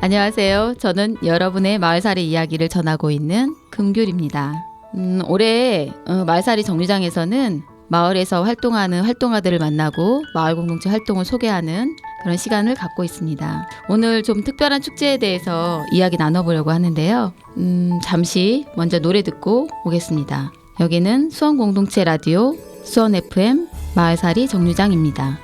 안녕하세요. 저는 여러분의 마을살이 이야기를 전하고 있는 금귤입니다. 올해 마을살이 정류장에서는 마을에서 활동하는 활동가들을 만나고 마을 공동체 활동을 소개하는 그런 시간을 갖고 있습니다. 오늘 좀 특별한 축제에 대해서 이야기 나눠보려고 하는데요. 잠시 먼저 노래 듣고 오겠습니다. 여기는 수원 공동체 라디오 수원 FM 마을살이 정류장입니다.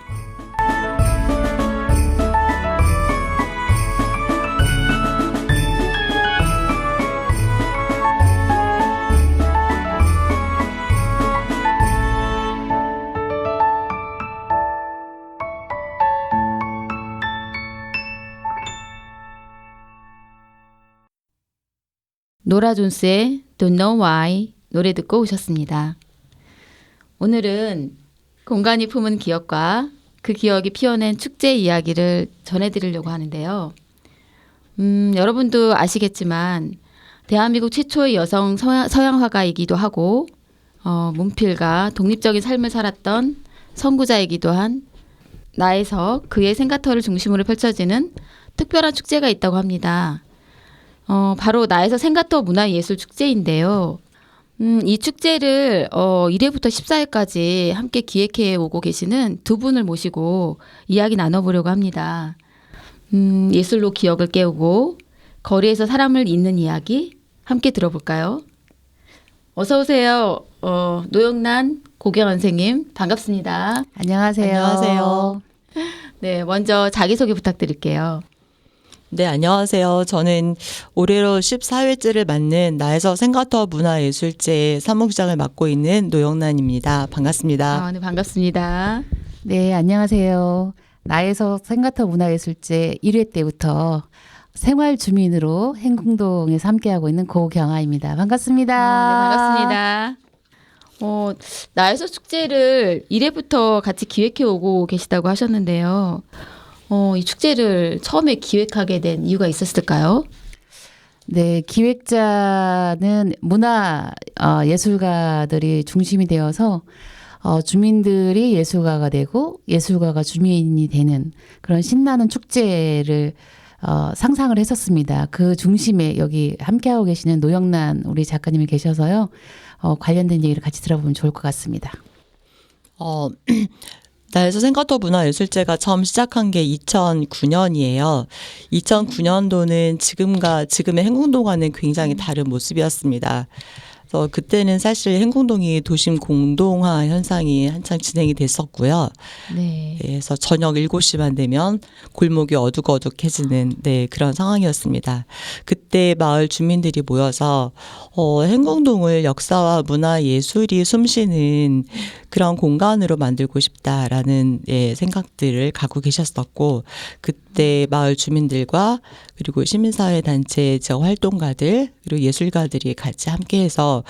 노라 존스의 Don't Know Why 노래 듣고 오셨습니다. 오늘은 공간이 품은 기억과 그 기억이 피워낸 축제 이야기를 전해드리려고 하는데요. 여러분도 아시겠지만 대한민국 최초의 여성 서양 화가이기도 하고 문필가 독립적인 삶을 살았던 선구자이기도 한 나에서 그의 생가터를 중심으로 펼쳐지는 특별한 축제가 있다고 합니다. 바로 나에서 생가터 문화예술축제인데요. 이 축제를 1회부터 14회까지 함께 기획해 오고 계시는 두 분을 모시고 이야기 나눠보려고 합니다. 예술로 기억을 깨우고 거리에서 사람을 잇는 이야기 함께 들어볼까요? 어서 오세요. 노영란 고경원 선생님 반갑습니다. 안녕하세요. 안녕하세요. 네, 먼저 자기소개 부탁드릴게요. 네, 안녕하세요. 저는 올해로 14회째를 맞는 나에서 생가터 문화예술제의 사무국장을 맡고 있는 노영란입니다. 반갑습니다. 네, 반갑습니다. 네, 안녕하세요. 나에서 생가터 문화예술제 1회 때부터 생활 주민으로 행궁동에서 함께하고 있는 고경아입니다. 반갑습니다. 네, 반갑습니다. 나에서 축제를 1회부터 같이 기획해 오고 계시다고 하셨는데요. 이 축제를 처음에 기획하게 된 이유가 있었을까요? 네, 기획자는 문화 예술가들이 중심이 되어서 주민들이 예술가가 되고 예술가가 주민이 되는 그런 신나는 축제를 상상을 했었습니다. 그 중심에 여기 함께하고 계시는 노영란 우리 작가님이 계셔서요. 관련된 얘기를 같이 들어보면 좋을 것 같습니다. 나에서 생가터 문화예술제가 처음 시작한 게 2009년이에요. 2009년도는 지금의 행궁동과는 굉장히 다른 모습이었습니다. 그래서 그때는 사실 행궁동이 도심 공동화 현상이 한창 진행이 됐었고요. 네. 그래서 저녁 7시만 되면 골목이 어둑어둑해지는 그런 상황이었습니다. 그때 마을 주민들이 모여서 행궁동을 역사와 문화 예술이 숨쉬는 그런 공간으로 만들고 싶다라는 생각들을 갖고 계셨었고, 그때 마을 주민들과 그리고 시민사회 단체 활동가들 그리고 예술가들이 같이 함께해서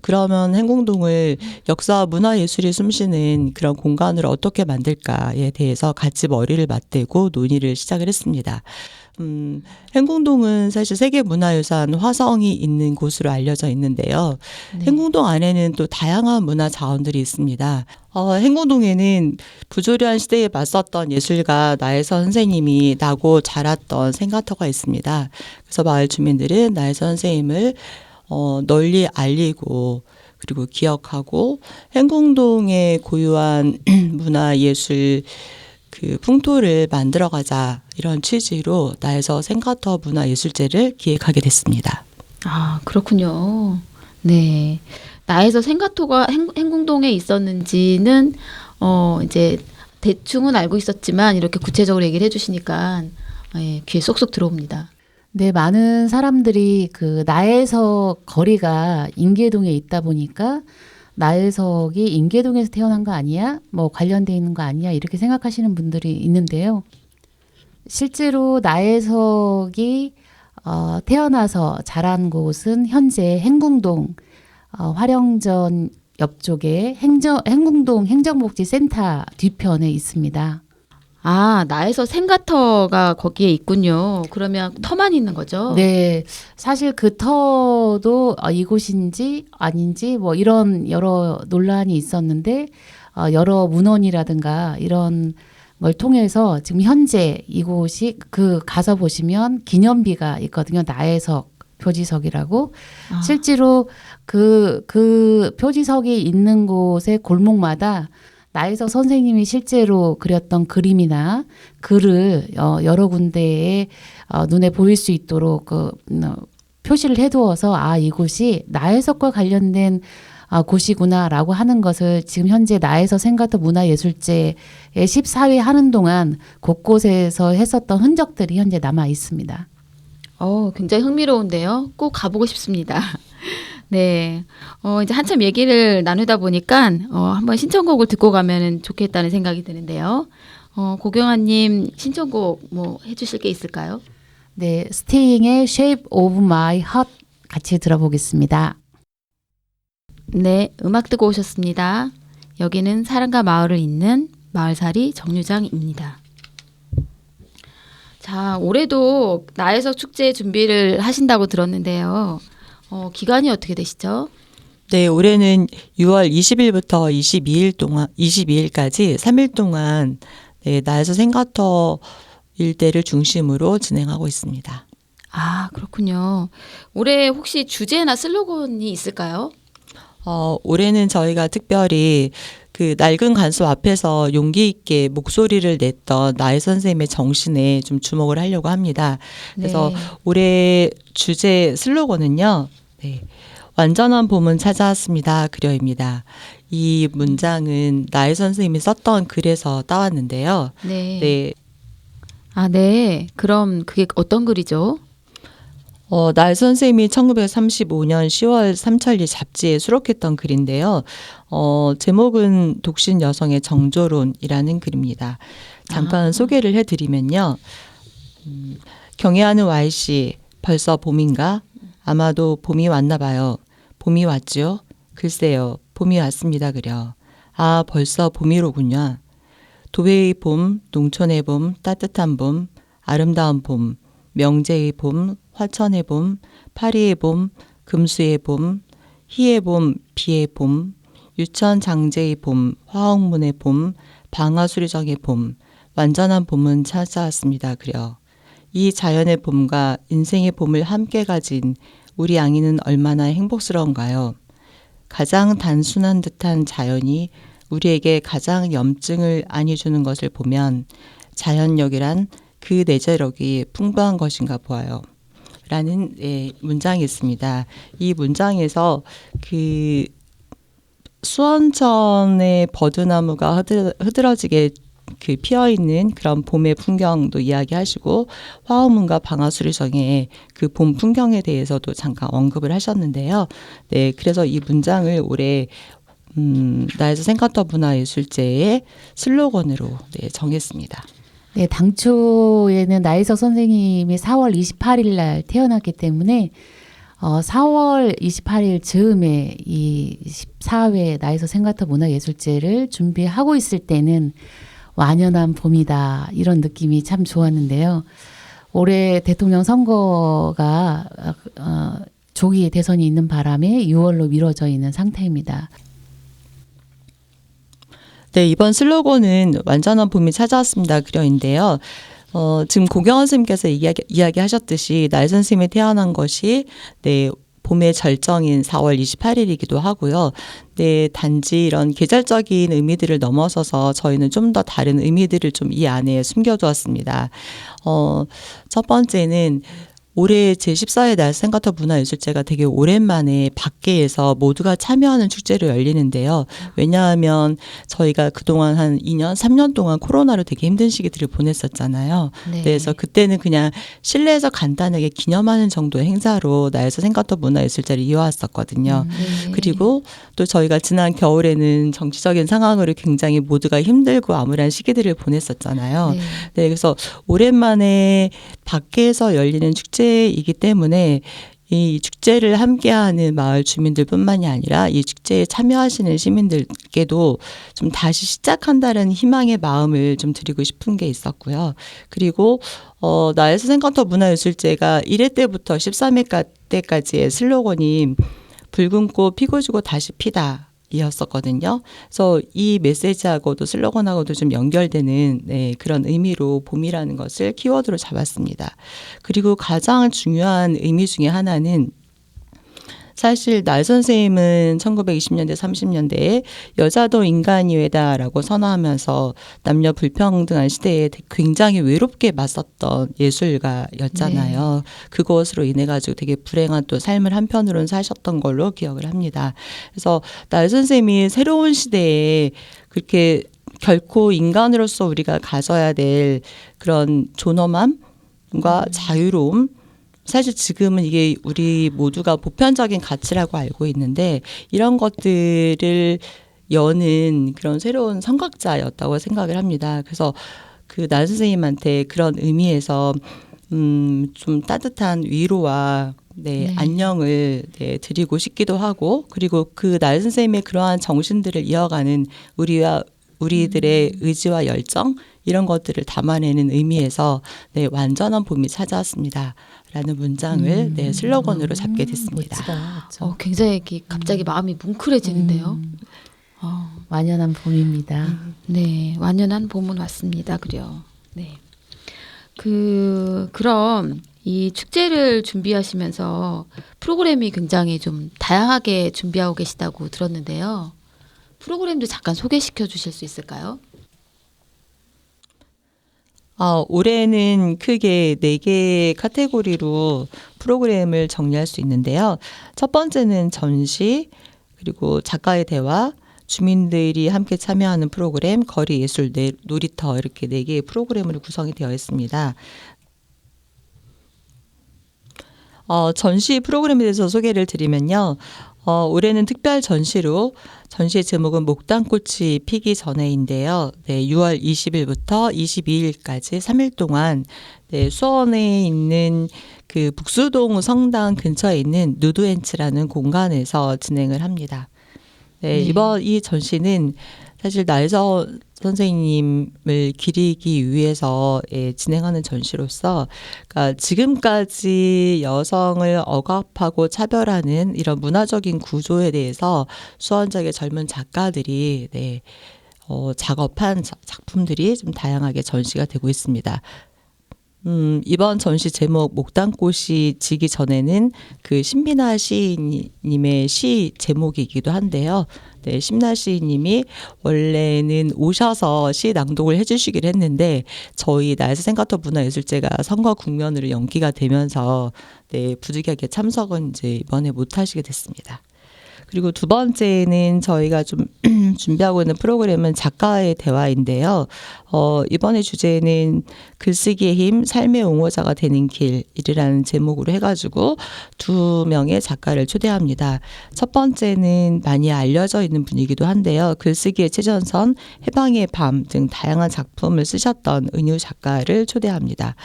그러면 행궁동을 역사와 문화예술이 숨쉬는 그런 공간으로 어떻게 만들까에 대해서 같이 머리를 맞대고 논의를 시작을 했습니다. 행궁동은 사실 세계문화유산 화성이 있는 곳으로 알려져 있는데요. 네. 행궁동 안에는 또 다양한 문화 자원들이 있습니다. 행궁동에는 부조리한 시대에 맞섰던 예술가 나혜선 선생님이 나고 자랐던 생가터가 있습니다. 그래서 마을 주민들은 나혜선 선생님을 널리 알리고 그리고 기억하고 행궁동의 고유한 문화예술 그 풍토를 만들어가자 이런 취지로 나에서 생가터 문화예술제를 기획하게 됐습니다. 아, 그렇군요. 네, 나에서 생가터가 행궁동에 있었는지는 이제 대충은 알고 있었지만 이렇게 구체적으로 얘기를 해주시니까 귀에 쏙쏙 들어옵니다. 네, 많은 사람들이 그 나에서 거리가 인계동에 있다 보니까 나혜석이 인계동에서 태어난 거 아니야? 뭐 관련돼 있는 거 아니야? 이렇게 생각하시는 분들이 있는데요. 실제로 나혜석이 태어나서 자란 곳은 현재 행궁동 화령전 옆쪽에 행궁동 행정복지센터 뒤편에 있습니다. 아, 나에서 생가터가 거기에 있군요. 그러면 터만 있는 거죠? 네. 사실 그 터도 이곳인지 아닌지 뭐 이런 여러 논란이 있었는데 여러 문헌이라든가 이런 걸 통해서 지금 현재 이곳이 가서 보시면 기념비가 있거든요. 나혜석 표지석이라고. 아. 실제로 그 표지석이 있는 곳의 골목마다 나혜석 선생님이 실제로 그렸던 그림이나 글을 여러 군데에 눈에 보일 수 있도록 표시를 해두어서 이곳이 나혜석과 관련된 곳이구나라고 하는 것을 지금 현재 나혜석 생가터 문화예술제의 14회 하는 동안 곳곳에서 했었던 흔적들이 현재 남아 있습니다. 굉장히 흥미로운데요. 꼭 가보고 싶습니다. 네. 이제 한참 얘기를 나누다 보니까 한번 신청곡을 듣고 가면 좋겠다는 생각이 드는데요. 고경아님 신청곡 뭐 해주실 게 있을까요? 네, 스팅의 Shape of My Heart 같이 들어보겠습니다. 네, 음악 듣고 오셨습니다. 여기는 사랑과 마을을 잇는 마을살이 정류장입니다. 자, 올해도 나혜석 축제 준비를 하신다고 들었는데요. 기간이 어떻게 되시죠? 네, 올해는 6월 20일부터 22일까지 3일 동안 나혜석 생가터 일대를 중심으로 진행하고 있습니다. 아, 그렇군요. 올해 혹시 주제나 슬로건이 있을까요? 올해는 저희가 특별히 그 낡은 간수 앞에서 용기 있게 목소리를 냈던 나혜 선생님의 정신에 좀 주목을 하려고 합니다. 그래서 네. 올해 주제 슬로건은요. 네, 완전한 봄은 찾아왔습니다. 그려입니다. 이 문장은 나혜 선생님이 썼던 글에서 따왔는데요. 네. 네, 아, 네. 그럼 그게 어떤 글이죠? 나혜 선생님이 1935년 10월 삼천리 잡지에 수록했던 글인데요. 제목은 독신 여성의 정조론이라는 글입니다. 잠깐 소개를 해드리면요. 경애하는 Y씨, 벌써 봄인가? 아마도 봄이 왔나 봐요. 봄이 왔죠? 글쎄요, 봄이 왔습니다. 그려. 아, 벌써 봄이로군요. 도회의 봄, 농촌의 봄, 따뜻한 봄, 아름다운 봄, 명제의 봄, 화천의 봄, 파리의 봄, 금수의 봄, 희의 봄, 비의 봄, 유천 장제의 봄, 화옥문의 봄, 방화수리정의 봄, 완전한 봄은 찾아왔습니다. 그려. 이 자연의 봄과 인생의 봄을 함께 가진 우리 양이는 얼마나 행복스러운가요? 가장 단순한 듯한 자연이 우리에게 가장 염증을 안겨주는 것을 보면 자연력이란 그 내재력이 풍부한 것인가 보아요. 라는 문장이 있습니다. 이 문장에서 그 수원천의 버드나무가 흐드러지게 그 피어있는 그런 봄의 풍경도 이야기하시고 화엄문과 방아수리정의 그 봄 풍경에 대해서도 잠깐 언급을 하셨는데요. 네, 그래서 이 문장을 올해 나혜석 생가터 문화예술제의 슬로건으로 정했습니다. 네, 당초에는 나혜석 선생님이 4월 28일 날 태어났기 때문에 4월 28일 즈음에 이 14회 나혜석 생가터 문화예술제를 준비하고 있을 때는 완연한 봄이다 이런 느낌이 참 좋았는데요. 올해 대통령 선거가 조기 대선이 있는 바람에 6월로 미뤄져 있는 상태입니다. 네, 이번 슬로건은 완전한 봄이 찾아왔습니다. 그려인데요. 지금 고경원 선생님께서 이야기하셨듯이 나혜 선생님이 태어난 것이 봄의 절정인 4월 28일이기도 하고요. 네, 단지 이런 계절적인 의미들을 넘어서서 저희는 좀 더 다른 의미들을 좀 이 안에 숨겨두었습니다. 첫 번째는 올해 제14회 나혜석 생가터 문화예술제가 되게 오랜만에 밖에서 모두가 참여하는 축제로 열리는데요. 왜냐하면 저희가 그동안 한 2년, 3년 동안 코로나로 되게 힘든 시기들을 보냈었잖아요. 네. 그래서 그때는 그냥 실내에서 간단하게 기념하는 정도의 행사로 나혜석 생가터 문화예술제를 이어왔었거든요. 네. 그리고 또 저희가 지난 겨울에는 정치적인 상황으로 굉장히 모두가 힘들고 암울한 시기들을 보냈었잖아요. 네. 네, 그래서 오랜만에 밖에서 열리는 축제이기 때문에 이 축제를 함께하는 마을 주민들뿐만이 아니라 이 축제에 참여하시는 시민들께도 좀 다시 시작한다는 희망의 마음을 좀 드리고 싶은 게 있었고요. 그리고 나혜석 생가터 문화예술제가 1회 때부터 13회 때까지의 슬로건이 붉은 꽃 피고 지고 다시 피다. 이었었거든요. 그래서 이 메시지하고도 슬로건하고도 좀 연결되는 네, 그런 의미로 봄이라는 것을 키워드로 잡았습니다. 그리고 가장 중요한 의미 중에 하나는 사실 날 선생님은 1920년대, 30년대에 여자도 인간이외다라고 선언하면서 남녀 불평등한 시대에 굉장히 외롭게 맞섰던 예술가였잖아요. 그것으로 인해 가지고 되게 불행한 또 삶을 한편으로는 사셨던 걸로 기억을 합니다. 그래서 날 선생님이 새로운 시대에 그렇게 결코 인간으로서 우리가 가져야 될 그런 존엄함과 자유로움, 사실 지금은 이게 우리 모두가 보편적인 가치라고 알고 있는데 이런 것들을 여는 그런 새로운 선각자였다고 생각을 합니다. 그래서 그 날 선생님한테 그런 의미에서 좀 따뜻한 위로와 네, 안녕을 네, 드리고 싶기도 하고, 그리고 그 날 선생님의 그러한 정신들을 이어가는 우리들의 의지와 열정, 이런 것들을 담아내는 의미에서 네, 완전한 봄이 찾아왔습니다. 라는 문장을 네, 슬로건으로 잡게 됐습니다. 멋지다. 그렇죠? 굉장히 이렇게 갑자기 마음이 뭉클해지는데요. 완연한 봄입니다. 네, 완연한 봄은 왔습니다. 그래요. 네. 그럼 이 축제를 준비하시면서 프로그램이 굉장히 좀 다양하게 준비하고 계시다고 들었는데요. 프로그램도 잠깐 소개시켜 주실 수 있을까요? 올해는 크게 4개의 카테고리로 프로그램을 정리할 수 있는데요. 첫 번째는 전시, 그리고 작가의 대화, 주민들이 함께 참여하는 프로그램, 거리 예술 놀이터, 이렇게 4개의 프로그램으로 구성이 되어 있습니다. 전시 프로그램에 대해서 소개를 드리면요. 올해는 특별 전시로, 전시의 제목은 목단꽃이 피기 전에인데요. 네, 6월 20일부터 22일까지 3일 동안 네, 수원에 있는 그 북수동 성당 근처에 있는 누드엔츠라는 공간에서 진행을 합니다. 네, 이번 이 전시는 사실 날서 선생님을 기리기 위해서 진행하는 전시로서, 그러니까 지금까지 여성을 억압하고 차별하는 이런 문화적인 구조에 대해서 수원 지역의 젊은 작가들이 작업한 작품들이 좀 다양하게 전시가 되고 있습니다. 이번 전시 제목 목단꽃이 지기 전에는 그 신비나 시인님의 시 제목이기도 한데요. 네, 신비나 시인님이 원래는 오셔서 시 낭독을 해주시기로 했는데 저희 나에서 생각터 문화예술제가 선거 국면으로 연기가 되면서 네, 부득이하게 참석은 이제 이번에 못 하시게 됐습니다. 그리고 두 번째는 저희가 좀 준비하고 있는 프로그램은 작가의 대화인데요. 이번에 주제는 글쓰기의 힘, 삶의 옹호자가 되는 길이라는 제목으로 해가지고 2명의 작가를 초대합니다. 첫 번째는 많이 알려져 있는 분이기도 한데요. 글쓰기의 최전선, 해방의 밤 등 다양한 작품을 쓰셨던 은유 작가를 초대합니다.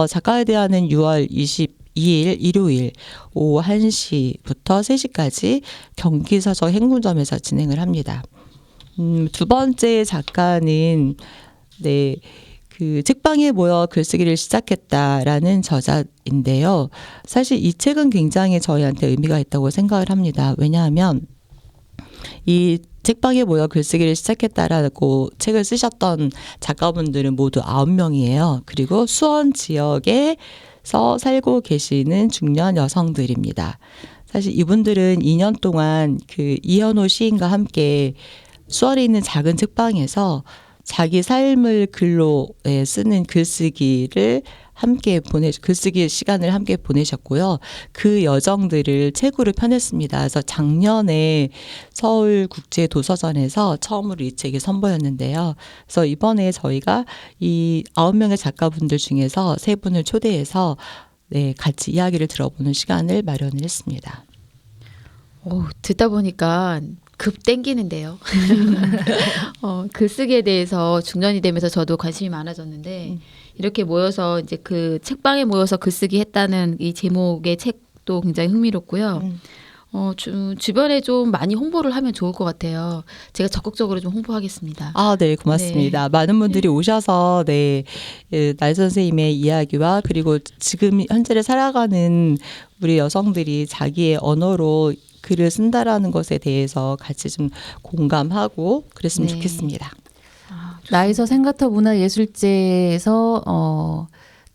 작가에 대화는 6월 22일 일요일 오후 1시부터 3시까지 경기서적 행군점에서 진행을 합니다. 두 번째 작가는 그 책방에 모여 글쓰기를 시작했다라는 저자인데요. 사실 이 책은 굉장히 저희한테 의미가 있다고 생각을 합니다. 왜냐하면 이 책방에 모여 글쓰기를 시작했다라고 책을 쓰셨던 작가분들은 모두 9명이에요. 그리고 수원 지역에서 살고 계시는 중년 여성들입니다. 사실 이분들은 2년 동안 그 이현호 시인과 함께 수원에 있는 작은 책방에서 자기 삶을 글로 쓰는 글쓰기를 글쓰기 시간을 함께 보내셨고요. 그 여정들을 책으로 펴냈습니다. 그래서 작년에 서울국제도서전에서 처음으로 이 책이 선보였는데요. 그래서 이번에 저희가 이 9명의 작가분들 중에서 3분을 초대해서 같이 이야기를 들어보는 시간을 마련을 했습니다. 듣다 보니까 급 땡기는데요. 글쓰기에 대해서 중년이 되면서 저도 관심이 많아졌는데 이렇게 모여서 이제 그 책방에 모여서 글쓰기 했다는 이 제목의 책도 굉장히 흥미롭고요. 주변에 좀 많이 홍보를 하면 좋을 것 같아요. 제가 적극적으로 좀 홍보하겠습니다. 네, 고맙습니다. 많은 분들이 오셔서 날 선생님의 이야기와 그리고 지금 현재를 살아가는 우리 여성들이 자기의 언어로 글을 쓴다라는 것에 대해서 같이 좀 공감하고 그랬으면 네. 좋겠습니다. 나에서 생가터 문화예술제에서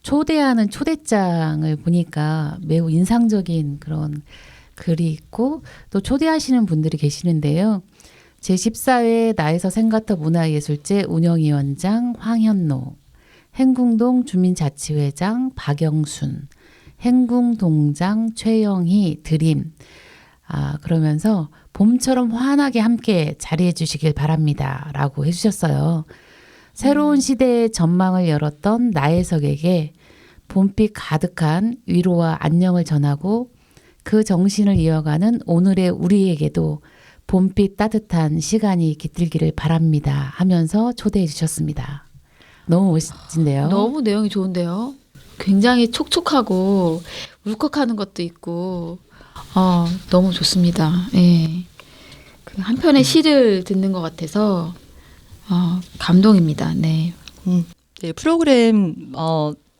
초대하는 초대장을 보니까 매우 인상적인 그런 글이 있고 또 초대하시는 분들이 계시는데요. 제14회 나에서 생가터 문화예술제 운영위원장 황현노, 행궁동 주민자치회장 박영순, 행궁동장 최영희 드림. 그러면서 봄처럼 환하게 함께 자리해 주시길 바랍니다. 라고 해주셨어요. 새로운 시대의 전망을 열었던 나혜석에게 봄빛 가득한 위로와 안녕을 전하고 그 정신을 이어가는 오늘의 우리에게도 봄빛 따뜻한 시간이 깃들기를 바랍니다 하면서 초대해 주셨습니다. 너무 멋진데요. 너무 내용이 좋은데요. 굉장히 촉촉하고 울컥하는 것도 있고 너무 좋습니다. 예. 그 한 편의 시를 듣는 것 같아서 감동입니다. 네. 네, 프로그램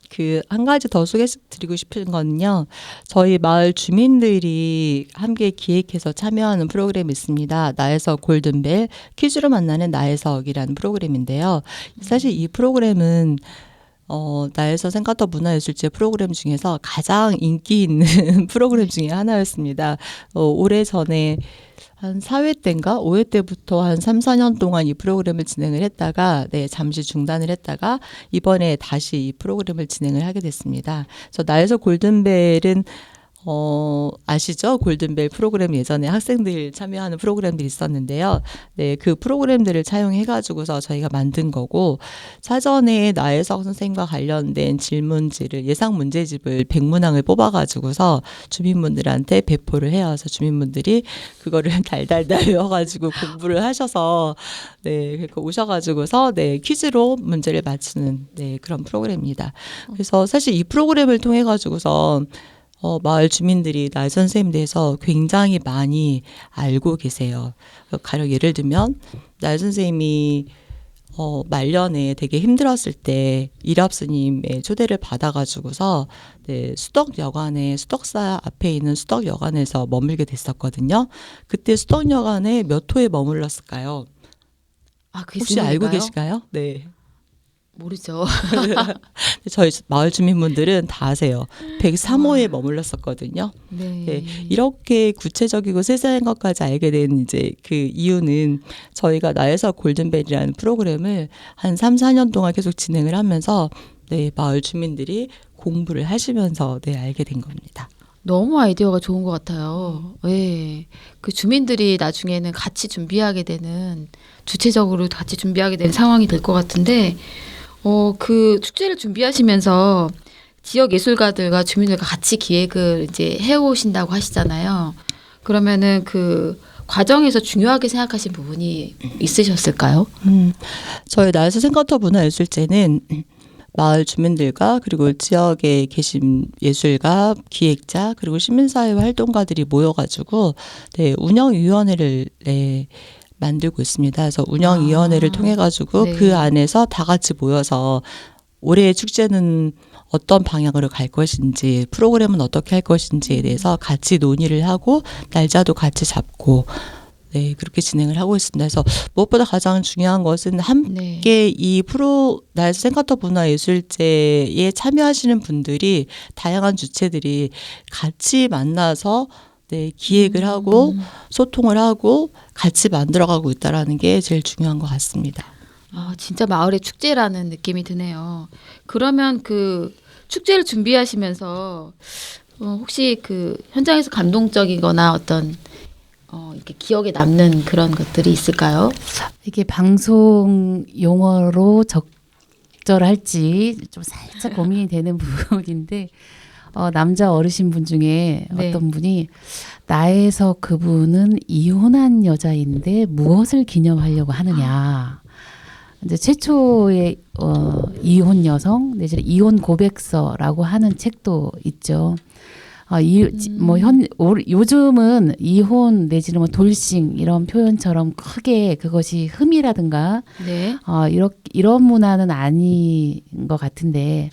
그 한 가지 더 소개드리고 싶은 거는요. 저희 마을 주민들이 함께 기획해서 참여하는 프로그램이 있습니다. 나에서 골든벨 퀴즈로 만나는 나에석이라는 프로그램인데요. 사실 이 프로그램은 나에서 생가터 문화예술제 프로그램 중에서 가장 인기 있는 프로그램 중에 하나였습니다. 오래전에 한 4회 때인가 5회 때부터 한 3, 4년 동안 이 프로그램을 진행을 했다가 잠시 중단을 했다가 이번에 다시 이 프로그램을 진행을 하게 됐습니다. 그래서 나에서 골든벨은 아시죠? 골든벨 프로그램 예전에 학생들 참여하는 프로그램들이 있었는데요. 네, 그 프로그램들을 차용해가지고서 저희가 만든 거고, 사전에 나혜석 선생님과 관련된 질문지를, 예상 문제집을 100문항을 뽑아가지고서 주민분들한테 배포를 해요. 그래서 주민분들이 그거를 달달달 외워가지고 공부를 하셔서, 네, 그러니까 오셔가지고서, 네, 퀴즈로 문제를 맞추는, 네, 그런 프로그램입니다. 그래서 사실 이 프로그램을 통해가지고서 마을 주민들이 나혜 선생님에 대해서 굉장히 많이 알고 계세요. 가령 예를 들면 나혜 선생님이 말년에 되게 힘들었을 때 이랍 스님의 초대를 받아가지고서 수덕여관에 수덕사 앞에 있는 수덕여관에서 머물게 됐었거든요. 그때 수덕여관에 몇 호에 머물렀을까요? 그게 혹시 알고 스님인가요? 계실까요? 네. 모르죠. 저희 마을 주민분들은 다 아세요. 103호에 머물렀었거든요. 네. 네, 이렇게 구체적이고 세세한 것까지 알게 된 이제 그 이유는 저희가 나에서 골든벨이라는 프로그램을 한 3, 4년 동안 계속 진행을 하면서 마을 주민들이 공부를 하시면서 알게 된 겁니다. 너무 아이디어가 좋은 것 같아요. 예. 그 주민들이 나중에는 같이 준비하게 되는, 주체적으로 같이 준비하게 되는 상황이 될 것 같은데, 그 축제를 준비하시면서 지역 예술가들과 주민들과 같이 기획을 이제 해오신다고 하시잖아요. 그러면은 그 과정에서 중요하게 생각하신 부분이 있으셨을까요? 저희 나에서 생가터 문화예술제는 마을 주민들과 그리고 지역에 계신 예술가, 기획자, 그리고 시민사회 활동가들이 모여가지고 운영위원회를 만들고 있습니다. 그래서 운영위원회를 통해 가지고 그 안에서 다 같이 모여서 올해의 축제는 어떤 방향으로 갈 것인지, 프로그램은 어떻게 할 것인지에 대해서 같이 논의를 하고 날짜도 같이 잡고 그렇게 진행을 하고 있습니다. 그래서 무엇보다 가장 중요한 것은 함께 이 나에서 생가터 문화예술제에 참여하시는 분들이, 다양한 주체들이 같이 만나서 기획을 하고 소통을 하고 같이 만들어가고 있다라는 게 제일 중요한 것 같습니다. 진짜 마을의 축제라는 느낌이 드네요. 그러면 그 축제를 준비하시면서 혹시 그 현장에서 감동적이거나 어떤 이렇게 기억에 남는 그런 것들이 있을까요? 이게 방송 용어로 적절할지 좀 살짝 고민이 되는 부분인데 남자 어르신분 중에 어떤 분이 나에서 그분은 이혼한 여자인데 무엇을 기념하려고 하느냐. 이제 최초의 이혼 여성 내지는 이혼 고백서라고 하는 책도 있죠. 요즘은 이혼 내지는 뭐 돌싱 이런 표현처럼 크게 그것이 흠이라든가 이런 문화는 아닌 것 같은데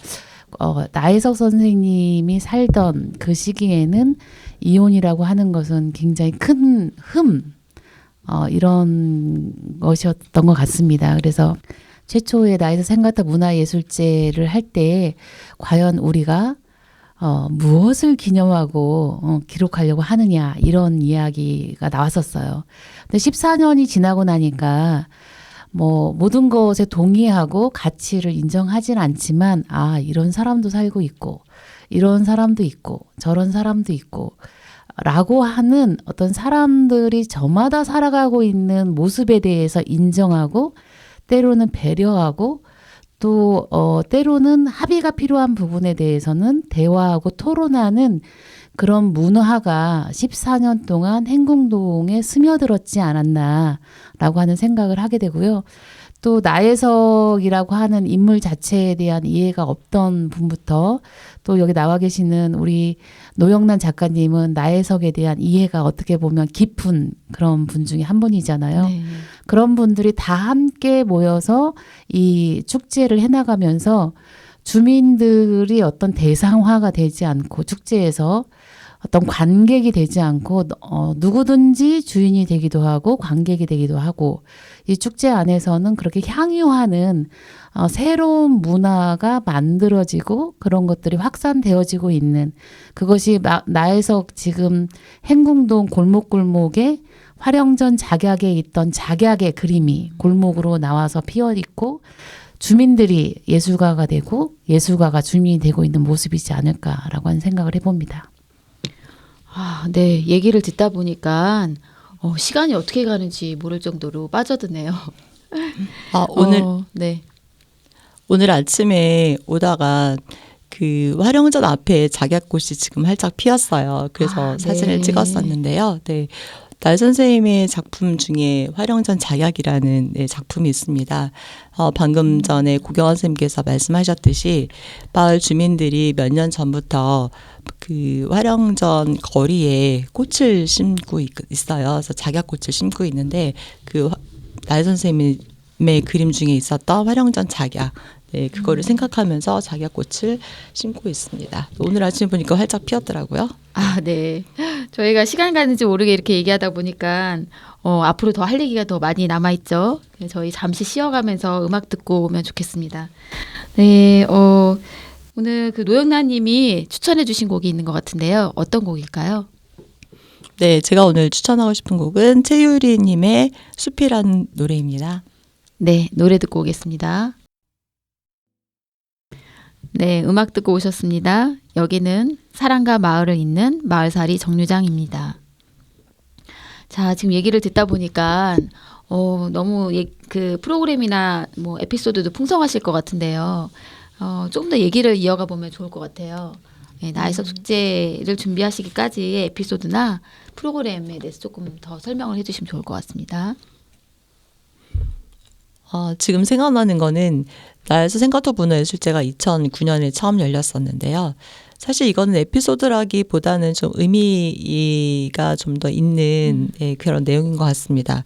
나혜석 선생님이 살던 그 시기에는 이혼이라고 하는 것은 굉장히 큰 이런 것이었던 것 같습니다. 그래서 최초의 나혜석 생가타 문화예술제를 할 때 과연 우리가 무엇을 기념하고 기록하려고 하느냐 이런 이야기가 나왔었어요. 근데 14년이 지나고 나니까 뭐 모든 것에 동의하고 가치를 인정하진 않지만 이런 사람도 살고 있고 이런 사람도 있고 저런 사람도 있고 라고 하는 어떤 사람들이 저마다 살아가고 있는 모습에 대해서 인정하고 때로는 배려하고 또 때로는 합의가 필요한 부분에 대해서는 대화하고 토론하는 그런 문화가 14년 동안 행궁동에 스며들었지 않았나라고 하는 생각을 하게 되고요. 또 나혜석이라고 하는 인물 자체에 대한 이해가 없던 분부터 또 여기 나와 계시는 우리 노영란 작가님은 나혜석에 대한 이해가 어떻게 보면 깊은 그런 분 중에 한 분이잖아요. 네. 그런 분들이 다 함께 모여서 이 축제를 해나가면서 주민들이 어떤 대상화가 되지 않고 축제에서 어떤 관객이 되지 않고 누구든지 주인이 되기도 하고 관객이 되기도 하고 이 축제 안에서는 그렇게 향유하는 새로운 문화가 만들어지고 그런 것들이 확산되어지고 있는 그것이 나혜석 지금 행궁동 골목골목에 화령전 작약에 있던 작약의 그림이 골목으로 나와서 피어있고 주민들이 예술가가 되고 예술가가 주민이 되고 있는 모습이지 않을까라고 하는 생각을 해봅니다. 네. 얘기를 듣다 보니까 시간이 어떻게 가는지 모를 정도로 빠져드네요. 네. 오늘 아침에 오다가 그 화령전 앞에 작약꽃이 지금 활짝 피었어요. 그래서 사진을 네. 찍었었는데요. 네. 날 선생님의 작품 중에 화령전 작약이라는 작품이 있습니다. 방금 전에 고경원 선생님께서 말씀하셨듯이 마을 주민들이 몇 년 전부터 그 화령전 거리에 꽃을 심고 있어요. 그래서 작약꽃을 심고 있는데 그 날 선생님의 그림 중에 있었던 화령전 작약. 네, 그거를 생각하면서 작약꽃을 심고 있습니다. 오늘 아침에 보니까 활짝 피었더라고요. 네. 저희가 시간 가는지 모르게 이렇게 얘기하다 보니까 앞으로 더 할 얘기가 더 많이 남아있죠. 저희 잠시 쉬어가면서 음악 듣고 오면 좋겠습니다. 네, 오늘 그 노영란 님이 추천해 주신 곡이 있는 것 같은데요. 어떤 곡일까요? 네, 제가 오늘 추천하고 싶은 곡은 최유리 님의 숲이라는 노래입니다. 네, 노래 듣고 오겠습니다. 네, 음악 듣고 오셨습니다. 여기는 사랑과 마을을 잇는 마을살이 정류장입니다. 자, 지금 얘기를 듣다 보니까 너무 그 프로그램이나 뭐 에피소드도 풍성하실 것 같은데요. 조금 더 얘기를 이어가 보면 좋을 것 같아요. 네, 나혜석 축제를 준비하시기까지의 에피소드나 프로그램에 대해서 조금 더 설명을 해주시면 좋을 것 같습니다. 지금 생각나는 거는 나혜석 생가타 문화예술제가 2009년에 처음 열렸었는데요. 사실 이거는 에피소드라기보다는 좀 의미가 좀 더 있는 그런 내용인 것 같습니다.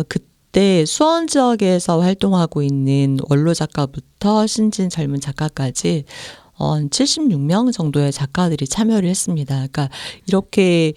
그때 수원 지역에서 활동하고 있는 원로 작가부터 신진 젊은 작가까지 76명 정도의 작가들이 참여를 했습니다. 그러니까 이렇게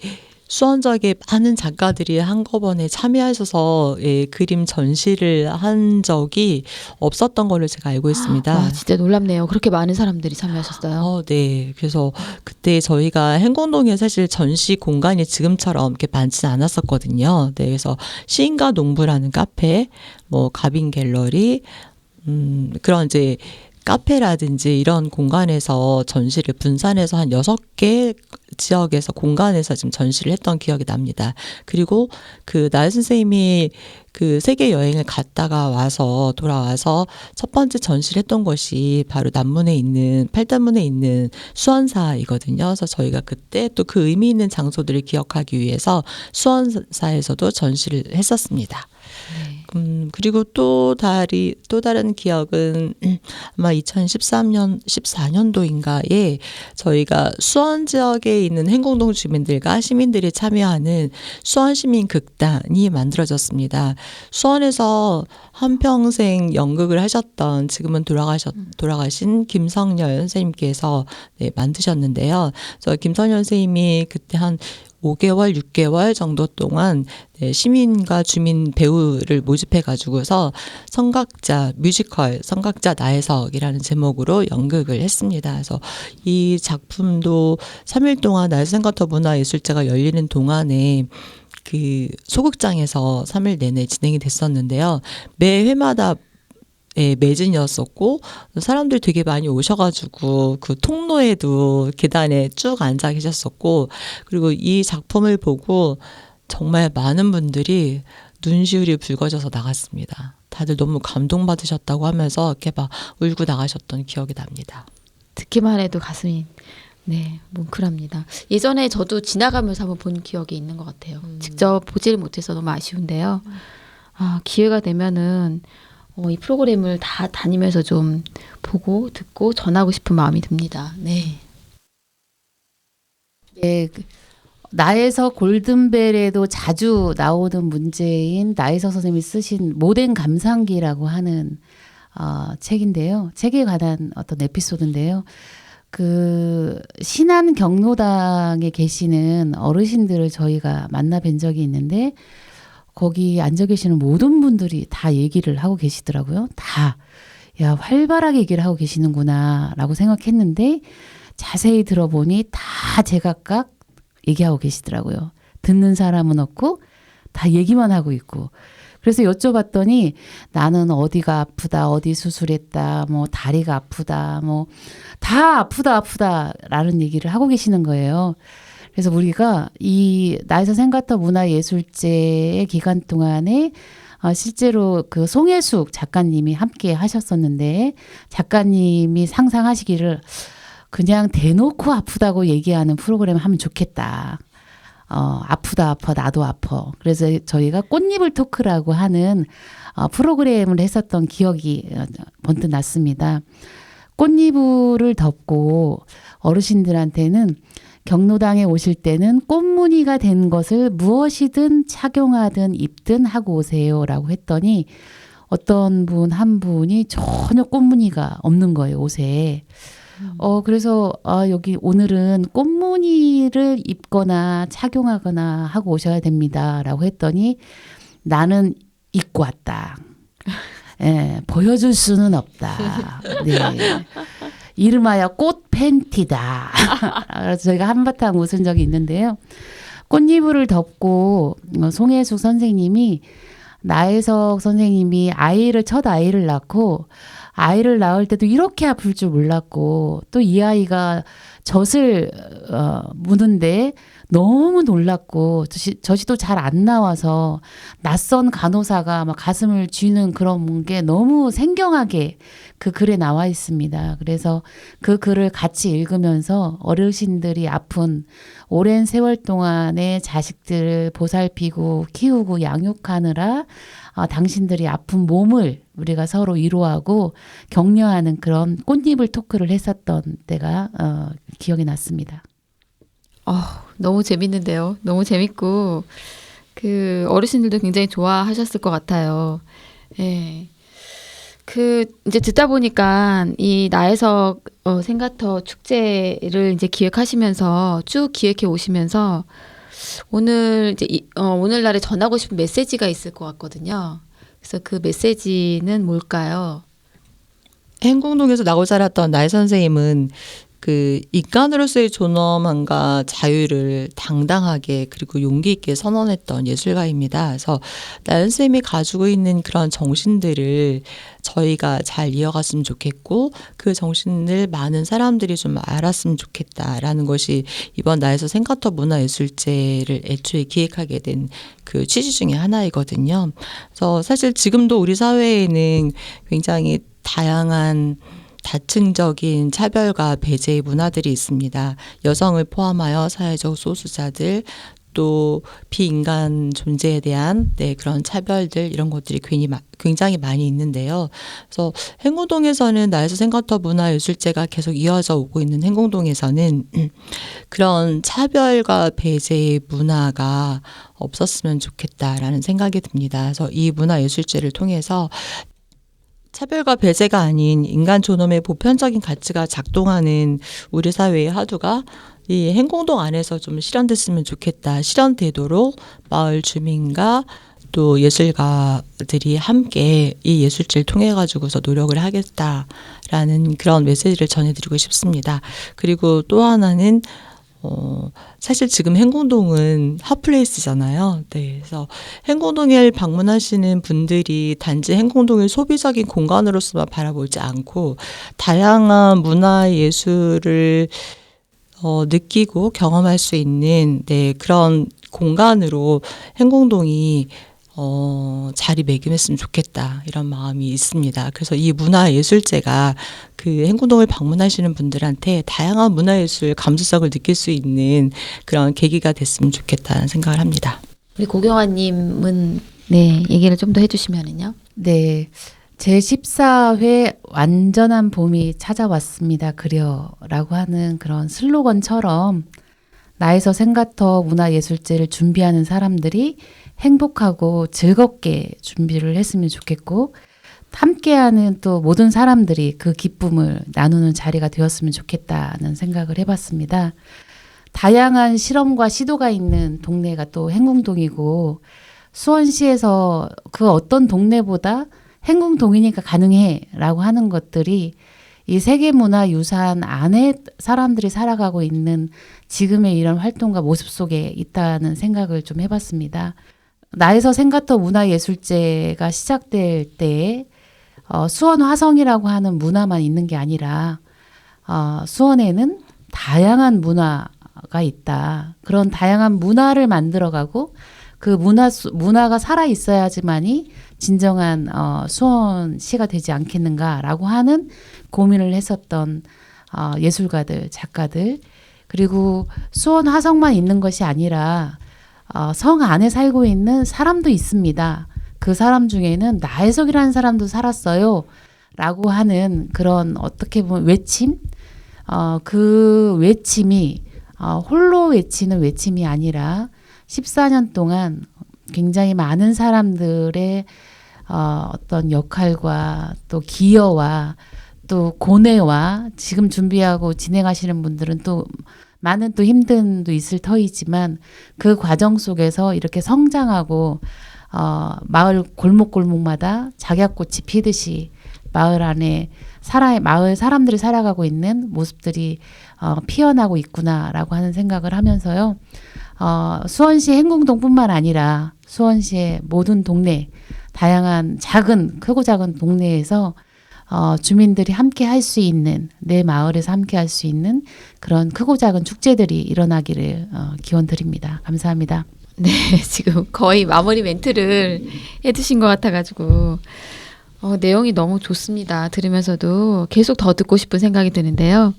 수원 지역의 많은 작가들이 한꺼번에 참여하셔서 그림 전시를 한 적이 없었던 걸로 제가 알고 있습니다. 와, 진짜 놀랍네요. 그렇게 많은 사람들이 참여하셨어요. 네. 그래서 그때 저희가 행궁동에 사실 전시 공간이 지금처럼 이렇게 많지는 않았었거든요. 네. 그래서 시인과 농부라는 카페, 뭐 가빈 갤러리, 그런 이제 카페라든지 이런 공간에서 전시를 분산해서 한 6개 지역에서 공간에서 지금 전시를 했던 기억이 납니다. 그리고 그 나혜 선생님이 그 세계 여행을 갔다가 돌아와서 첫 번째 전시를 했던 것이 바로 팔단문에 있는 수원사이거든요. 그래서 저희가 그때 또 그 의미 있는 장소들을 기억하기 위해서 수원사에서도 전시를 했었습니다. 네. 그리고 또 다른 기억은 아마 2013년, 14년도인가에 저희가 수원 지역에 있는 행궁동 주민들과 시민들이 참여하는 수원시민극단이 만들어졌습니다. 수원에서 한평생 연극을 하셨던 지금은 돌아가신 김성열 선생님께서 만드셨는데요. 그래서 김성열 선생님이 그때 한 5개월, 6개월 정도 동안 시민과 주민 배우를 모집해 가지고서 뮤지컬 성각자 나혜석이라는 제목으로 연극을 했습니다. 그래서 이 작품도 3일 동안 나의 생각터 문화예술제가 열리는 동안에 그 소극장에서 3일 내내 진행이 됐었는데요. 매 회마다 매진이었었고 사람들 되게 많이 오셔가지고 그 통로에도 계단에 쭉 앉아 계셨었고 그리고 이 작품을 보고 정말 많은 분들이 눈시울이 붉어져서 나갔습니다. 다들 너무 감동받으셨다고 하면서 이렇게 막 울고 나가셨던 기억이 납니다. 듣기만 해도 가슴이 뭉클합니다. 예전에 저도 지나가면서 한번 본 기억이 있는 것 같아요. 직접 보지를 못해서 너무 아쉬운데요. 기회가 되면은 이 프로그램을 다 다니면서 좀 보고 듣고 전하고 싶은 마음이 듭니다. 네. 네, 나혜석 골든벨에도 자주 나오는 문제인 나혜석 선생님이 쓰신 모된 감상기라고 하는 책인데요. 책에 관한 어떤 에피소드인데요. 그 신안 경로당에 계시는 어르신들을 저희가 만나 뵌 적이 있는데 거기 앉아 계시는 모든 분들이 다 얘기를 하고 계시더라고요. 다. 야, 활발하게 얘기를 하고 계시는구나 라고 생각했는데 자세히 들어보니 다 제각각 얘기하고 계시더라고요. 듣는 사람은 없고 다 얘기만 하고 있고. 그래서 여쭤봤더니 나는 어디가 아프다, 어디 수술했다, 뭐 다리가 아프다, 뭐 다 아프다 라는 얘기를 하고 계시는 거예요. 그래서 우리가 이 나에서 생각터 문화예술제의 기간 동안에 실제로 그 송혜숙 작가님이 함께 하셨었는데 작가님이 상상하시기를 그냥 대놓고 아프다고 얘기하는 프로그램 하면 좋겠다. 아프다 아파 나도 아파. 그래서 저희가 꽃잎을 토크라고 하는 프로그램을 했었던 기억이 번뜩 났습니다. 꽃잎을 덮고 어르신들한테는 경로당에 오실 때는 꽃무늬가 된 것을 무엇이든 착용하든 입든 하고 오세요라고 했더니 어떤 한 분이 전혀 꽃무늬가 없는 거예요, 옷에. 그래서 여기 오늘은 꽃무늬를 입거나 착용하거나 하고 오셔야 됩니다라고 했더니 나는 입고 왔다. 예, 보여줄 수는 없다. 네. 이름하여 꽃 팬티다. 그래서 저희가 한바탕 웃은 적이 있는데요. 꽃이불을 덮고 송혜숙 선생님이 나혜석 선생님이 첫 아이를 낳고 아이를 낳을 때도 이렇게 아플 줄 몰랐고 또 이 아이가 젖을 무는데 너무 놀랐고 젖이 또 잘 안 나와서 낯선 간호사가 막 가슴을 쥐는 그런 게 너무 생경하게 그 글에 나와 있습니다. 그래서 그 글을 같이 읽으면서 어르신들이 아픈 오랜 세월 동안의 자식들을 보살피고 키우고 양육하느라 당신들이 아픈 몸을 우리가 서로 위로하고 격려하는 그런 꽃잎을 토크를 했었던 때가 기억이 났습니다. 너무 재밌는데요. 너무 재밌고 그 어르신들도 굉장히 좋아하셨을 것 같아요. 예. 그 이제 듣다 보니까 이 나혜석 생가터 축제를 이제 기획하시면서 쭉 기획해 오시면서 오늘 이제 오늘날에 전하고 싶은 메시지가 있을 것 같거든요. 그래서 그 메시지는 뭘까요? 행궁동에서 나고 자랐던 나혜 선생님은 그 인간으로서의 존엄함과 자유를 당당하게 그리고 용기 있게 선언했던 예술가입니다. 그래서 나혜 선생님이 가지고 있는 그런 정신들을 저희가 잘 이어갔으면 좋겠고 그 정신을 많은 사람들이 좀 알았으면 좋겠다라는 것이 이번 나에서 생가터 문화예술제를 애초에 기획하게 된 그 취지 중에 하나이거든요. 그래서 사실 지금도 우리 사회에는 굉장히 다양한 다층적인 차별과 배제의 문화들이 있습니다. 여성을 포함하여 사회적 소수자들 또 비인간 존재에 대한 그런 차별들 이런 것들이 굉장히 많이 있는데요. 그래서 행궁동에서는 나에서 생각터 문화예술제가 계속 이어져 오고 있는 행궁동에서는 그런 차별과 배제의 문화가 없었으면 좋겠다라는 생각이 듭니다. 그래서 이 문화예술제를 통해서 차별과 배제가 아닌 인간 존엄의 보편적인 가치가 작동하는 우리 사회의 화두가 이 행궁동 안에서 좀 실현됐으면 좋겠다. 실현되도록 마을 주민과 또 예술가들이 함께 이 예술제를 통해 가지고서 노력을 하겠다라는 그런 메시지를 전해드리고 싶습니다. 그리고 또 하나는 사실 지금 행궁동은 핫플레이스잖아요. 네, 그래서 행궁동을 방문하시는 분들이 단지 행궁동을 소비적인 공간으로서만 바라보지 않고 다양한 문화 예술을 느끼고 경험할 수 있는 그런 공간으로 행궁동이 자리매김했으면 좋겠다 이런 마음이 있습니다. 그래서 이 문화예술제가 그 행궁동을 방문하시는 분들한테 다양한 문화예술 감수성을 느낄 수 있는 그런 계기가 됐으면 좋겠다는 생각을 합니다. 우리 고경화님은 네 얘기를 좀 더 해주시면은요. 네. 제14회 완전한 봄이 찾아왔습니다. 그려라고 하는 그런 슬로건처럼 나에서 생각터 문화예술제를 준비하는 사람들이 행복하고 즐겁게 준비를 했으면 좋겠고 함께하는 또 모든 사람들이 그 기쁨을 나누는 자리가 되었으면 좋겠다는 생각을 해봤습니다. 다양한 실험과 시도가 있는 동네가 또 행궁동이고 수원시에서 그 어떤 동네보다 행궁동이니까 가능해 라고 하는 것들이 이 세계문화유산 안에 사람들이 살아가고 있는 지금의 이런 활동과 모습 속에 있다는 생각을 좀 해봤습니다. 나에서 생각터 문화예술제가 시작될 때에 수원 화성이라고 하는 문화만 있는 게 아니라 수원에는 다양한 문화가 있다. 그런 다양한 문화를 만들어가고 그 문화가 살아 있어야지만이 진정한 수원시가 되지 않겠는가라고 하는 고민을 했었던 예술가들, 작가들 그리고 수원 화성만 있는 것이 아니라 성 안에 살고 있는 사람도 있습니다. 그 사람 중에는 나혜석이라는 사람도 살았어요. 라고 하는 그런 어떻게 보면 외침? 그 외침이 홀로 외치는 외침이 아니라 14년 동안 굉장히 많은 사람들의 어떤 역할과 또 기여와 또 고뇌와 지금 준비하고 진행하시는 분들은 또 많은 또 힘듦도 있을 터이지만 그 과정 속에서 이렇게 성장하고 마을 골목골목마다 작약꽃이 피듯이 마을 안에 마을 사람들이 살아가고 있는 모습들이 피어나고 있구나라고 하는 생각을 하면서요. 수원시 행궁동뿐만 아니라 수원시의 모든 동네, 다양한 크고 작은 동네에서 주민들이 함께 할 수 있는 내 마을에서 함께 할 수 있는 그런 크고 작은 축제들이 일어나기를 기원드립니다. 감사합니다. 네, 지금 거의 마무리 멘트를 해주신 것 같아가지고 내용이 너무 좋습니다. 들으면서도 계속 더 듣고 싶은 생각이 드는데요.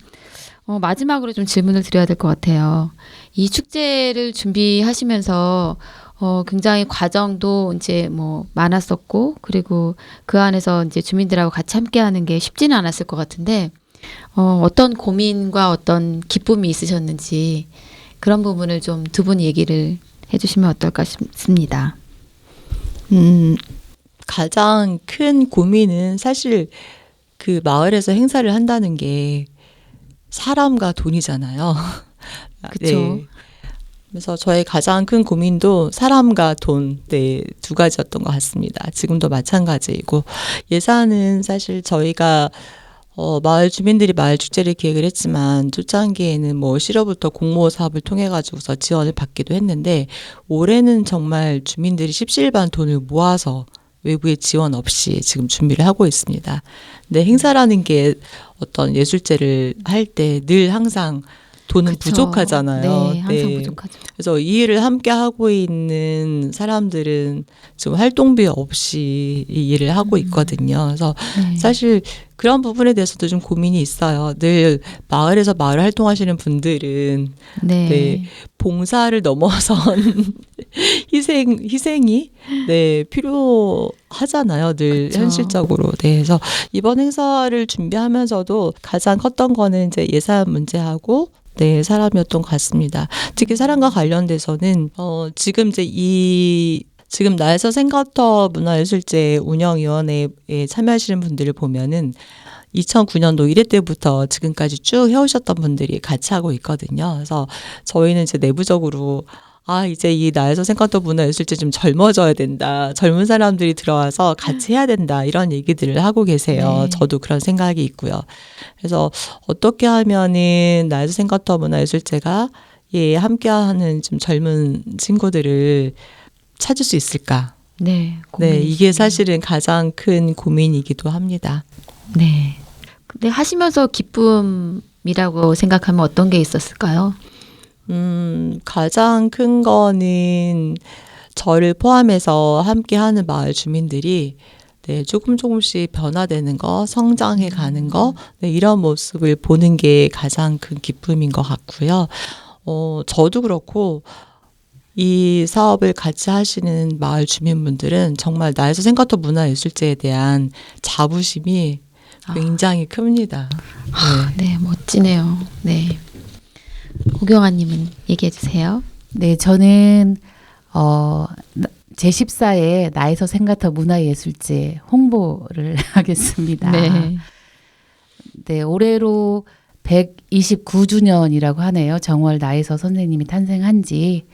마지막으로 좀 질문을 드려야 될 것 같아요. 이 축제를 준비하시면서 굉장히 과정도 이제 뭐 많았었고 그리고 그 안에서 이제 주민들하고 같이 함께하는 게 쉽지는 않았을 것 같은데 어떤 고민과 어떤 기쁨이 있으셨는지 그런 부분을 좀 두 분 얘기를 해주시면 어떨까 싶습니다. 가장 큰 고민은 사실 그 마을에서 행사를 한다는 게 사람과 돈이잖아요. 그렇죠. 네. 그래서 저의 가장 큰 고민도 사람과 돈, 두 가지였던 것 같습니다. 지금도 마찬가지이고 예산은 사실 저희가 마을 주민들이 마을 축제를 기획을 했지만 초창기에는 뭐 시로부터 공모 사업을 통해 가지고서 지원을 받기도 했는데 올해는 정말 주민들이 십시일반 돈을 모아서 외부의 지원 없이 지금 준비를 하고 있습니다. 근데 행사라는 게 어떤 예술제를 할 때 늘 항상 돈은 그쵸. 부족하잖아요. 네, 항상 부족하죠. 그래서 이 일을 함께 하고 있는 사람들은 지금 활동비 없이 이 일을 하고 있거든요. 그래서 네. 사실 그런 부분에 대해서도 좀 고민이 있어요. 늘 마을에서 마을 활동하시는 분들은 네. 네, 봉사를 넘어선 희생이 네, 필요하잖아요. 늘 그쵸. 현실적으로. 네, 그래서 이번 행사를 준비하면서도 가장 컸던 거는 이제 예산 문제하고 네, 사람이었던 것 같습니다. 특히 사람과 관련돼서는 지금 이제 지금 나에서 생각터 문화예술제 운영위원회에 참여하시는 분들을 보면은 2009년도 1회 때부터 지금까지 쭉 해오셨던 분들이 같이 하고 있거든요. 그래서 저희는 이제 내부적으로 이제 이 나에서 생각터 문화예술제 좀 젊어져야 된다. 젊은 사람들이 들어와서 같이 해야 된다. 이런 얘기들을 하고 계세요. 네. 저도 그런 생각이 있고요. 그래서 어떻게 하면은 나에서 생각터 문화예술제가 함께하는 좀 젊은 친구들을 찾을 수 있을까? 네. 네, 이게 고민이시네요. 사실은 가장 큰 고민이기도 합니다. 네. 근데 하시면서 기쁨이라고 생각하면 어떤 게 있었을까요? 가장 큰 거는 저를 포함해서 함께하는 마을 주민들이 네, 조금씩 변화되는 거, 성장해 가는 거, 네, 이런 모습을 보는 게 가장 큰 기쁨인 것 같고요. 저도 그렇고 이 사업을 같이 하시는 마을 주민분들은 정말 나에서 생각터 문화예술제에 대한 자부심이 굉장히 큽니다. 네, 멋지네요. 네. 고경아님은 얘기해 주세요. 네, 저는 제14회 나에서 생각터 문화예술제 홍보를 하겠습니다. 네. 네, 올해로 129주년이라고 하네요. 정월 나에서 선생님이 탄생한 지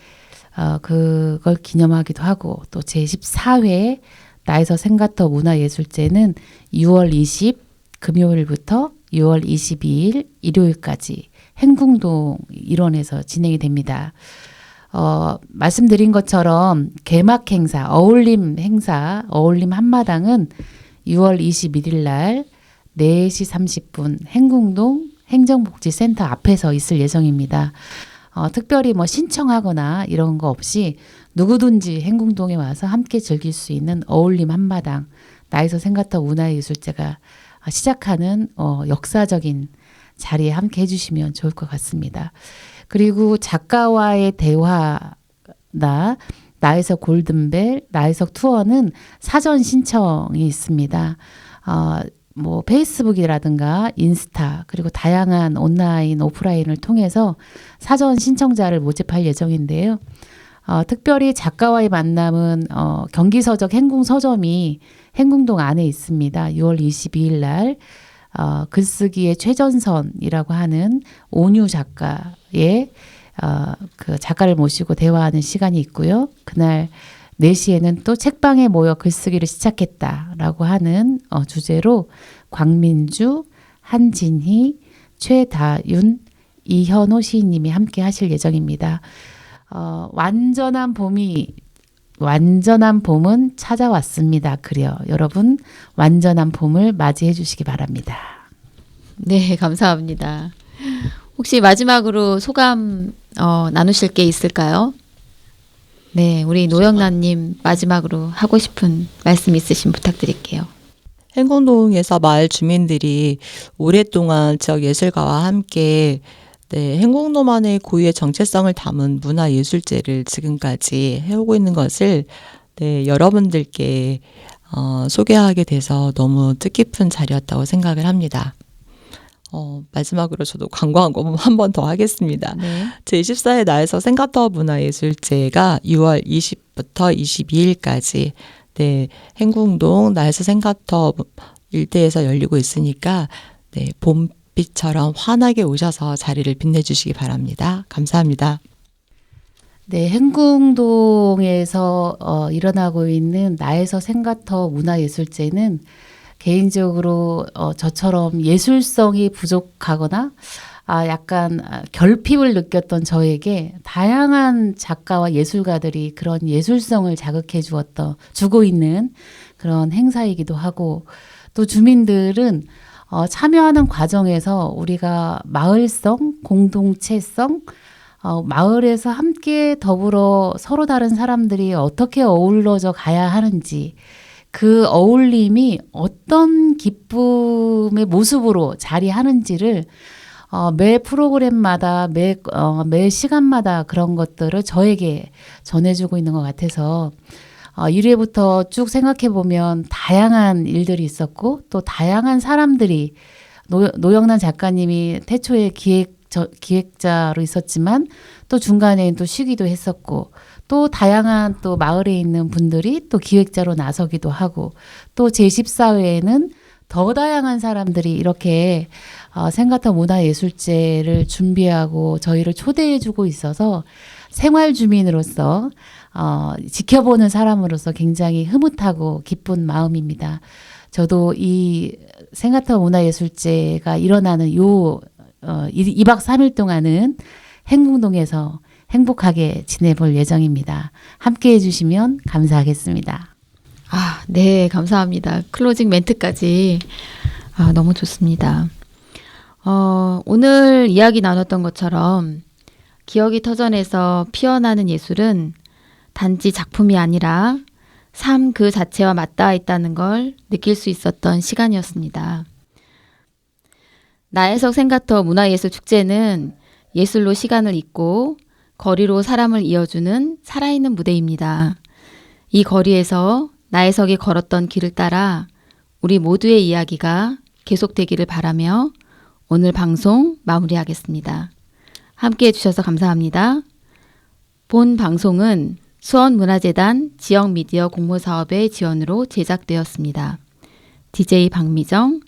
그걸 기념하기도 하고 또 제14회 나에서 생각터 문화예술제는 6월 20 금요일부터 6월 22일 일요일까지 행궁동 일원에서 진행이 됩니다. 말씀드린 것처럼 개막 행사, 어울림 한마당은 6월 21일 날 4시 30분 행궁동 행정복지센터 앞에서 있을 예정입니다. 특별히 신청하거나 이런 거 없이 누구든지 행궁동에 와서 함께 즐길 수 있는 어울림 한마당, 나에서 생각터 문화예술제가 시작하는 역사적인 자리에 함께 해주시면 좋을 것 같습니다. 그리고 작가와의 대화나 나에서 골든벨, 나에서 투어는 사전 신청이 있습니다. 페이스북이라든가 인스타 그리고 다양한 온라인, 오프라인을 통해서 사전 신청자를 모집할 예정인데요. 특별히 작가와의 만남은 경기서적 행궁서점이 행궁동 안에 있습니다. 6월 22일 날 글쓰기의 최전선이라고 하는 온유 작가의 그 작가를 모시고 대화하는 시간이 있고요. 그날 4시에는 또 책방에 모여 글쓰기를 시작했다라고 하는 주제로 광민주, 한진희, 최다윤, 이현호 시인님이 함께 하실 예정입니다. 완전한 봄은 찾아왔습니다. 여러분 완전한 봄을 맞이해 주시기 바랍니다. 네, 감사합니다. 혹시 마지막으로 소감 나누실 게 있을까요? 네, 우리 노영란님 마지막으로 하고 싶은 말씀 있으시면 부탁드릴게요. 행궁동에서 마을 주민들이 오랫동안 지역 예술가와 함께 행궁동만의 고유의 정체성을 담은 문화예술제를 지금까지 해오고 있는 것을 여러분들께 소개하게 돼서 너무 뜻깊은 자리였다고 생각을 합니다. 마지막으로 저도 광고 한 번 더 하겠습니다. 네. 제24회 나에서 생각터 문화예술제가 6월 20부터 22일까지 행궁동 나에서 생각터 일대에서 열리고 있으니까 봄빛처럼 환하게 오셔서 자리를 빛내주시기 바랍니다. 감사합니다. 네, 행궁동에서 일어나고 있는 나에서 생각터 문화예술제는 개인적으로 저처럼 예술성이 부족하거나 약간 결핍을 느꼈던 저에게 다양한 작가와 예술가들이 그런 예술성을 주고 있는 그런 행사이기도 하고, 또 주민들은 참여하는 과정에서 우리가 마을성, 공동체성, 마을에서 함께 더불어 서로 다른 사람들이 어떻게 어우러져 가야 하는지, 그 어울림이 어떤 기쁨의 모습으로 자리하는지를 매 프로그램마다 매 시간마다 그런 것들을 저에게 전해주고 있는 것 같아서 1회부터 쭉 생각해 보면 다양한 일들이 있었고 또 다양한 사람들이 노영란 작가님이 태초에 기획자로 있었지만 또 중간에 또 쉬기도 했었고 또 다양한 또 마을에 있는 분들이 또 기획자로 나서기도 하고 또 제14회에는 더 다양한 사람들이 이렇게 생가터 문화예술제를 준비하고 저희를 초대해주고 있어서 생활 주민으로서 지켜보는 사람으로서 굉장히 흐뭇하고 기쁜 마음입니다. 저도 이 생가터 문화예술제가 일어나는 2박 3일 동안은 행궁동에서 행복하게 지내볼 예정입니다. 함께 해주시면 감사하겠습니다. 아, 네, 감사합니다. 클로징 멘트까지 너무 좋습니다. 오늘 이야기 나눴던 것처럼 기억이 터전에서 피어나는 예술은 단지 작품이 아니라 삶 그 자체와 맞닿아 있다는 걸 느낄 수 있었던 시간이었습니다. 나혜석 생가터 문화예술 축제는 예술로 시간을 잇고 거리로 사람을 이어주는 살아있는 무대입니다. 이 거리에서 나혜석이 걸었던 길을 따라 우리 모두의 이야기가 계속되기를 바라며 오늘 방송 마무리하겠습니다. 함께해 주셔서 감사합니다. 본 방송은 수원문화재단 지역미디어 공모사업의 지원으로 제작되었습니다. DJ 박미정,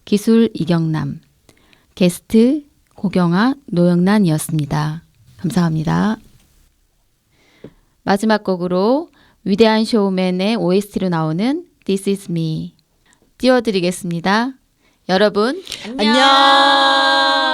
기술 이경남, 게스트 고경아, 노영란이었습니다. 감사합니다. 마지막 곡으로 위대한 쇼맨의 OST로 나오는 This is me 띄워드리겠습니다. 여러분 안녕.